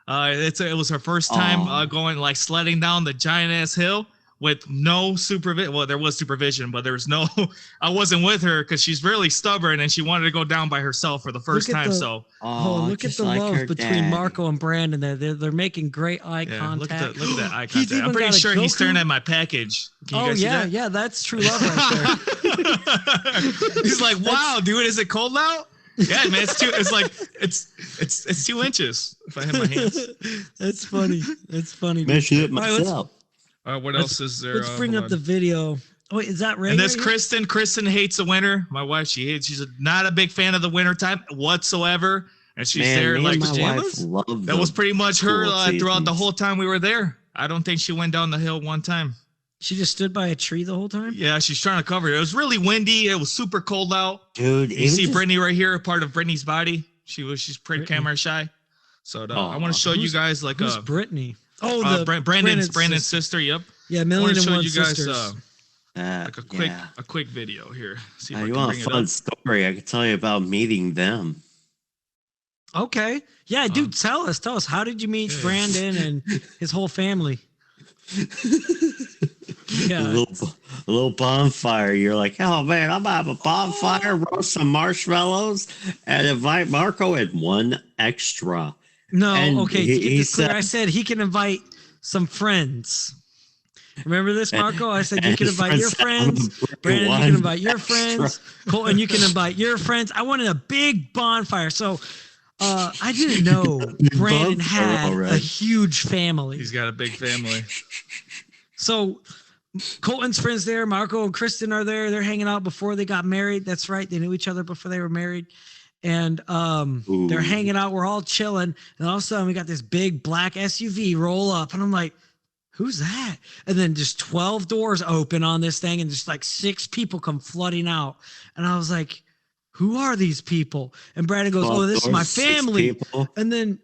It was her first time going like sledding down the giant ass hill with no supervision. Well, there was supervision, but there was no. I wasn't with her because she's really stubborn and she wanted to go down by herself for the first Look at time. the- So Oh, look at just the like love her between dad. Marco and Brandon. They're making great eye yeah, contact. look at that eye He's contact. I'm even pretty got a sure he's Goku- staring at my package. Can you Oh guys see yeah, that? yeah. That's true love right there. He's like, wow, dude, is it cold out? Yeah, man, it's 2 inches if I hit my hands. That's funny. That's funny. Measured it All right, let's- myself. What else is there? Let's bring Hold up the on. video. Oh, wait, is that Ray? And this right here? Kristen. Kristen hates the winter. My wife, she's not a big fan of the winter time whatsoever. And she's Man, there me like and my pajamas. wife love That was pretty much her cool throughout the seasons. whole time we were there. I don't think she went down the hill one time. She just stood by a tree the whole time. Yeah, she's trying to cover it. It was really windy. It was super cold out. Dude, You see Brittany right here, part of Brittany's body. She's pretty Brittany. camera shy. So I want to show you Who's- guys like Who's Brittany? Oh, the Brandon's sister. sister. Yep. Yeah, I want Million to and show One you guys Sisters. like a quick video here. See if I you can want bring a it fun up. story? I can tell you about meeting them. Okay. Yeah, dude, tell us. How did you meet Yeah. Brandon and his whole family? A Yeah. little bonfire. You're like, oh man, I'm gonna have a bonfire, roast some marshmallows, and invite Marco and one extra. No, And okay. he- To get he this clear, said- I said he can invite some friends. Remember this, Marco? I said you And can his invite your friend said, friends. "I'm gonna bring Brandon, you one can invite your extra." friends. Colton, you can invite your friends. I wanted a big bonfire. So I didn't know Brandon Bonfire had a already. huge family. He's got a big family. So Colton's friends there, Marco and Kristen are there. They're hanging out before they got married. That's right. They knew each other before they were married. And Ooh. they're hanging out. We're all chilling. And all of a sudden we got this big black SUV roll up. And I'm like, who's that? And then just 12 doors open on this thing. And just like 6 people come flooding out. And I was like, who are these people? And Brandon goes, 12 oh, this is my doors, 6 family. people. And then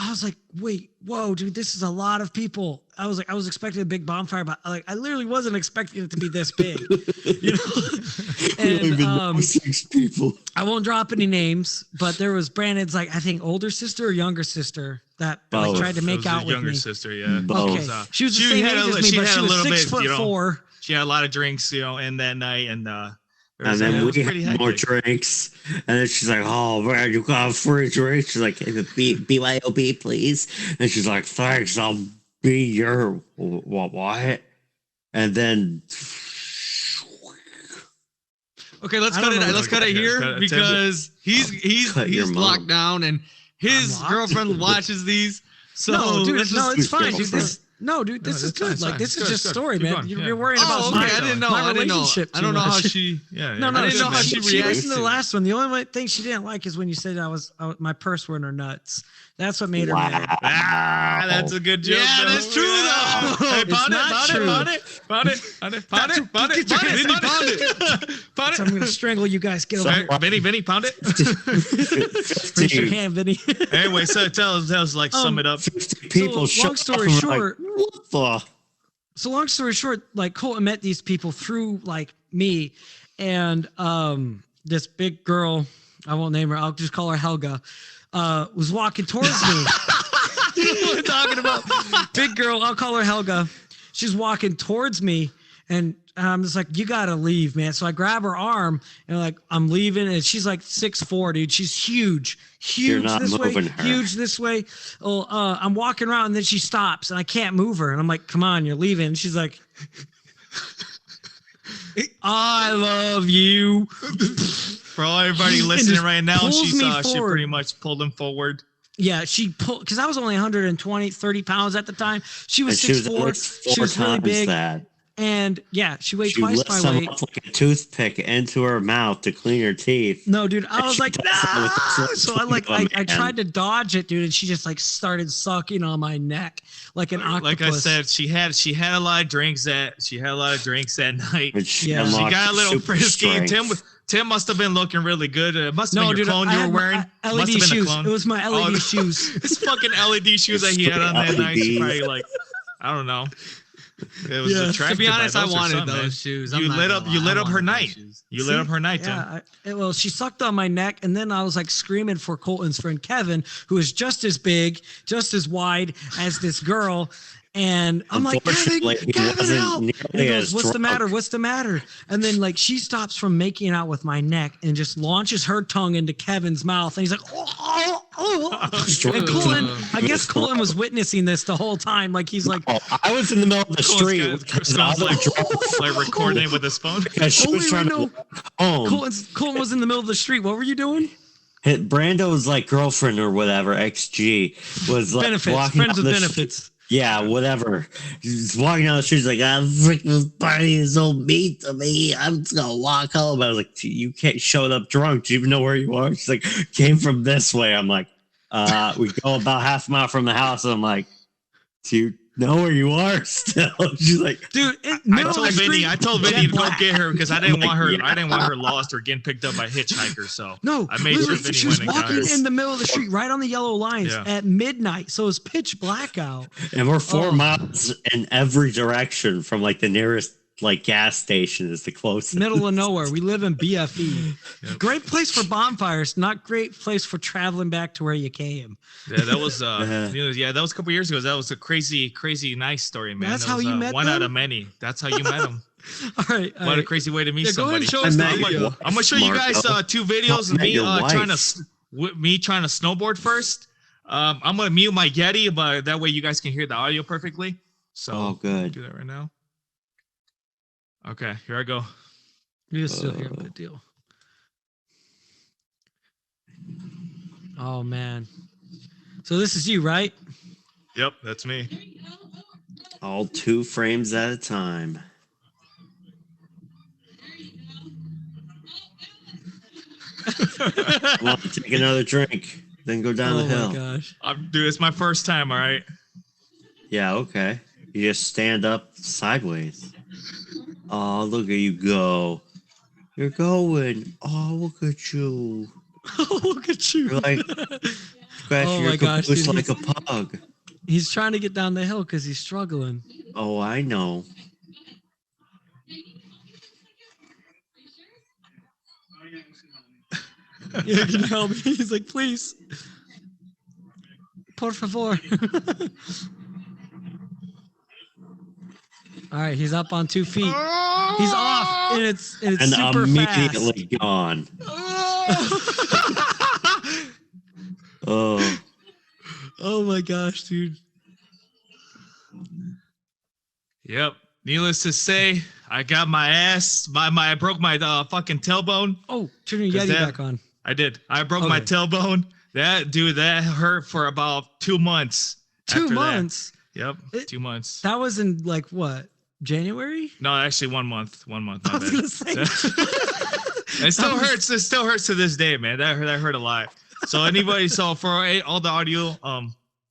I was like, wait, whoa, dude, this is a lot of people. I was expecting a big bonfire, but like I literally wasn't expecting it to be this big. You know? And 6 people. I won't drop any names, but there was Brandon's like I think older sister or younger sister that like, tried to make out with younger me. sister, yeah. Okay, she was the same age as me, but she was 6'4". She had a lot of drinks, in that night, and then we had more drinks, and then she's like, "Oh man, you got a free drink." She's like, "Hey, BYOB, please." And she's like, "Thanks, I'll be your what?" And then, okay, let's cut it. Let's cut it here because he's locked down, and his girlfriend watches these. So no, dude, it's fine, dude. No, dude, this is good. Like, this is just story, man. You're worrying about my relationship. I don't know how she. Yeah. No, I didn't know how she reacted. She listened to the last one. The only thing she didn't like is when you said my purse were in her nuts. That's what made her mad. Ah, that's a good joke. Yeah, that's true though. Hey, pound it. So I'm gonna strangle you guys. Get over here. Vinny, pound it. Raise your hand, Vinny. Anyway, so tell us like sum it up. 50 people. So long story short. What the? So long story short, like Colton met these people through like me, and this big girl, I won't name her, I'll just call her Helga, was walking towards me. You know what I'm talking about? Big girl, I'll call her Helga. She's walking towards me, and I'm just like, you gotta leave, man. So I grab her arm and like I'm leaving, and she's like 6'4", dude. She's huge this way, huge this way. Well, I'm walking around, and then she stops, and I can't move her, and I'm like, come on, you're leaving. And she's like, I love you. For all everybody listening right now, she pretty much pulled him forward. Yeah, she pulled, because I was only 120, 30 pounds at the time. She was 6'4". She was really big. And yeah, she weighed twice my weight. Up like a toothpick into her mouth to clean her teeth. No, dude, I was like, no. So I tried to dodge it, dude, and she just like started sucking on my neck like an octopus. Like I said, she had a lot of drinks that night. She got a little frisky. And Tim must have been looking really good. It must have been your clone you were wearing. LED shoes. It was my LED shoes. It's fucking LED shoes that he had on that night. She probably like, I don't know. It was attractive. To be honest, I wanted those shoes. You lit up her night. You lit up her night, Tim. Yeah. Well, she sucked on my neck, and then I was like screaming for Colton's friend Kevin, who is just as big, just as wide as this girl. And I'm like, Kevin, help! And he goes, what's the matter? What's the matter? And then like she stops from making out with my neck and just launches her tongue into Kevin's mouth, and he's like, oh. And Colton, I guess Colton was witnessing this the whole time. Like he's like, I was in the middle of the street. like recording with his phone. She was trying to home. Colton was in the middle of the street. What were you doing? Brando's like girlfriend or whatever, XG, was like benefits, friends with benefits. Yeah, whatever. She's walking down the street. She's like, I'm freaking party is so mean to me. I'm just gonna walk home. I was like, you can't show up drunk. Do you even know where you are? She's like, came from this way. I'm like, we go about half a mile from the house. And I'm like, do you know where you are still? She's like, dude, I told Vinny to go get her because I didn't want her lost or getting picked up by hitchhikers. So no, I made sure Vinny she was walking in the middle of the street right on the yellow lines at midnight. So it was pitch black out. And we're 4 miles in every direction from like the nearest like gas station is the closest. Middle of nowhere. We live in BFE. Yep. Great place for bonfires, not great place for traveling back to where you came. Yeah, that was that was a couple years ago. That was a crazy nice story, man. That's how you met one them? out of many. That's how you met him. All right. What a crazy way to meet somebody. Go ahead and show us I'm gonna show you guys 2 videos of me trying to snowboard first. I'm gonna mute my Yeti, but that way you guys can hear the audio perfectly. So good. Do that right now. Okay, here I go. You're still here. Good deal. Oh man. So this is you, right? Yep, that's me. All 2 frames at a time. Well, take another drink, then go down the hill. Oh my gosh. Dude, it's my first time, all right? Yeah, okay. You just stand up sideways. Oh, look at you go. You're going. Oh, look at you. Oh, look at you. You're like, Scratch Oh your my gosh, caboose dude, like a pug. He's trying to get down the hill because he's struggling. Oh, I know. Yeah, can you help me? He's like, please. Por favor. All right, he's up on 2 feet. He's off, and it's super immediately fast. gone. Oh. Oh my gosh, dude. Yep. Needless to say, I got my ass. I broke my fucking tailbone. Oh, turn your Yeti back on. I did. I broke my tailbone. That hurt for about 2 months. 2 months. Yep. 2 months. That was in like what? January? No, actually 1 month. 1 month. I was gonna say. It still hurts. It still hurts to this day, man. That hurt a lot. So for all the audio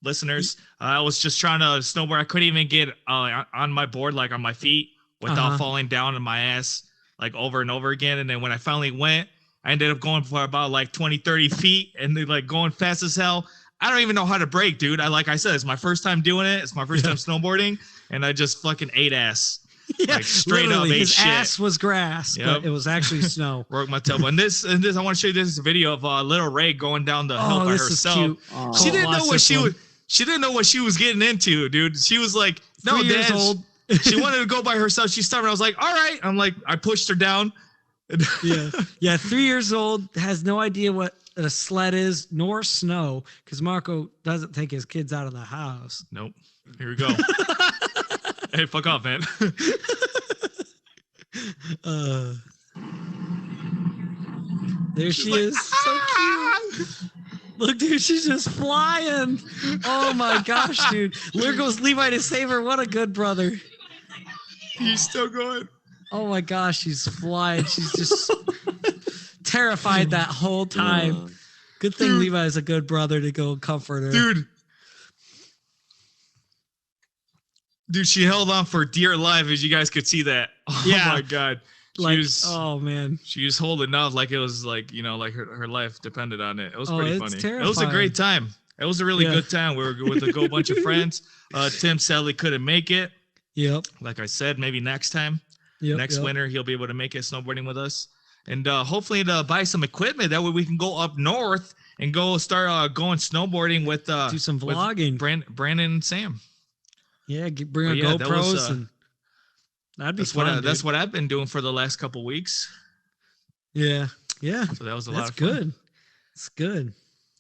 listeners, I was just trying to snowboard. I couldn't even get on my board, like on my feet, without falling down on my ass, like over and over again. And then when I finally went, I ended up going for about like 20, 30 feet and then like going fast as hell. I don't even know how to brake, dude. Like I said, it's my first time doing it. It's my first time snowboarding, and I just fucking ate ass. Yeah, like straight up ate his shit. ass was grass, but it was actually snow. Broke my tailbone. And this, I want to show you this video of little Ray going down the hill by herself. Is cute. She didn't know what she didn't know what she was getting into, dude. She was like, no, 3 years old. She wanted to go by herself. She started. I was like, all right. I pushed her down. Yeah. 3 years old, has no idea what a sled is, nor snow, because Marco doesn't take his kids out of the house. Nope. Here we go. Hey, fuck off, man. There she is. So cute. Look, dude, she's just flying. Oh my gosh, dude. There goes Levi to save her. What a good brother. He's still going. Oh my gosh, she's flying. She's just terrified that whole time. Good thing Levi is a good brother to go comfort her. Dude, she held on for dear life, as you guys could see that. Oh my God. Oh man. She was holding out like it was like, like her life depended on it. It was pretty funny. Terrifying. It was a great time. It was a really good time. We were with a bunch of friends. Tim sadly couldn't make it. Yep. Like I said, maybe next time. Next winter, he'll be able to make it snowboarding with us. And hopefully to buy some equipment. That way we can go up north and go start going snowboarding with do some vlogging. Brandon and Sam. Yeah, bring our GoPros and that'd be fun. That's what I've been doing for the last couple weeks. Yeah. So that was a lot of fun. Good. It's good.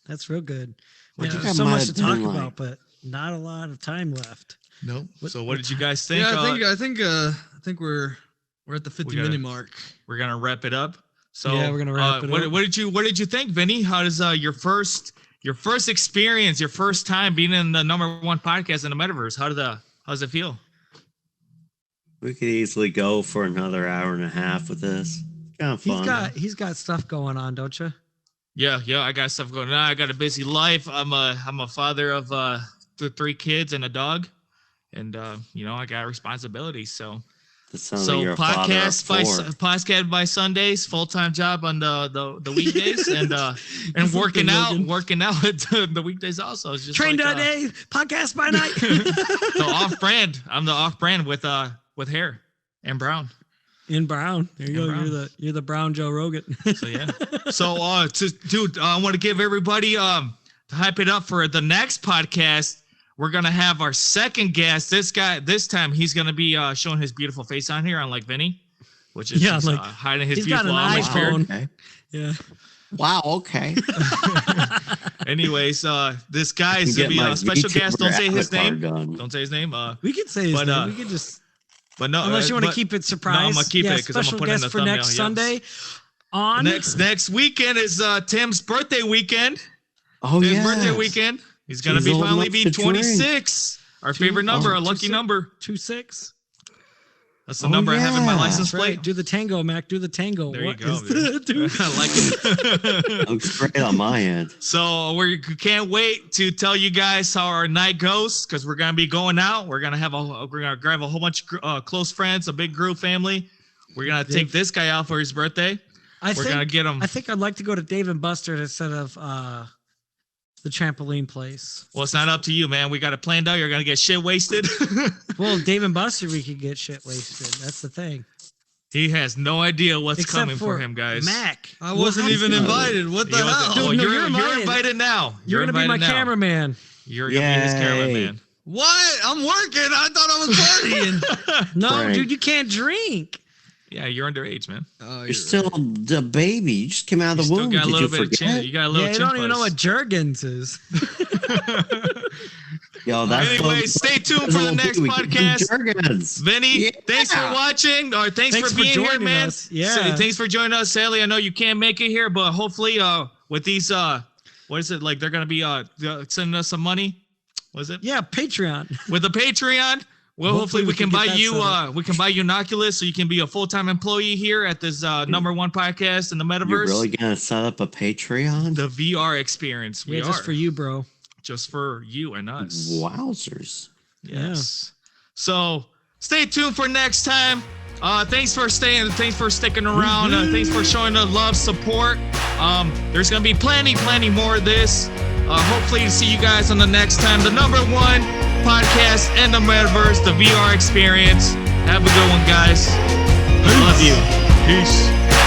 That's real good. There's so much to talk about, but not a lot of time left. Nope. So what did you guys think? Yeah, I think we're at the 50-minute mark. We're gonna wrap it up. So yeah, we're gonna wrap it up. What did you think, Vinny? How does your first experience, your first time being in the #1 podcast in the Metaverse? How does it feel? We could easily go for another hour and a half with this. Kind of fun. He's got stuff going on, don't you? Yeah, I got stuff going on. I got a busy life. I'm a father of 3 kids and a dog, and I got responsibilities. So podcast by Sundays, full-time job on the weekdays, and working out the weekdays also. It's just train by day, podcast by night. The off-brand. I'm the off-brand with hair and brown. In brown. There you go. You're the brown Joe Rogan. So yeah. So I want to give everybody to hype it up for the next podcast. We're gonna have our second guest. This time he's gonna be showing his beautiful face on here, unlike Vinny, which is hiding his beautiful eyes. Okay. Yeah. Wow. Okay. Anyways, this guy is gonna be a special guest. Don't say his name. Don't say his name. We can say his name. We can just. But no, unless you want to keep it surprise. No, I'm gonna keep it because I'm gonna put it in the thumbnail. Next Sunday. On next weekend is Tim's birthday weekend. Oh yeah. His birthday weekend. He's gonna finally be 26. Our favorite number, a lucky number. 26. That's the number I have in my license plate. Right. Do the tango, Mac. Do the tango. There you go, dude. I like it. Looks great on my end. So we can't wait to tell you guys how our night goes because we're gonna be going out. We're gonna grab a whole bunch of close friends, a big group family. We're gonna take this guy out for his birthday. We're gonna get him. I think I'd like to go to Dave and Buster's instead of the trampoline place. Well, it's not up to you, man. We got it planned out. You're gonna get shit wasted. Well, Dave and Buster, we could get shit wasted. That's the thing. He has no idea what's Except coming for him, guys. Mac. I wasn't even invited. What the hell? Oh, Dude, no, you're invited. invited now. You're gonna be my cameraman. You're gonna be his cameraman. What? I'm working. I thought I was partying. No, Frank. dude, you can't drink. Yeah, you're underage, man. Oh, You're still the baby. You just came out of the womb. Got a Did little you bit of chin. forget? You got a little Yeah, you chin don't even know buzz. what Jergens is. Yo, that's Anyway, stay tuned for the next podcast. podcast. Vinny, thanks for watching, or thanks for being here, joining man. us. Yeah. Thanks for joining us, Sally. I know you can't make it here, but hopefully, with these, what is it like? They're gonna be sending us some money. Was it? Yeah, Patreon. With the Patreon. Well, hopefully we can buy you we can buy you an Oculus so you can be a full-time employee here at this number one podcast in the Metaverse. You're really gonna set up a Patreon? The VR experience. We Yeah, just are. for you, bro. Just for you and us. Wowzers. Yes. So stay tuned for next time. Thanks for staying. Thanks for sticking around. Thanks for showing the love, support. There's gonna be plenty more of this. Hopefully to see you guys on the next time. The number one podcast in the Metaverse, the VR experience. Have a good one, guys. Love you. Peace.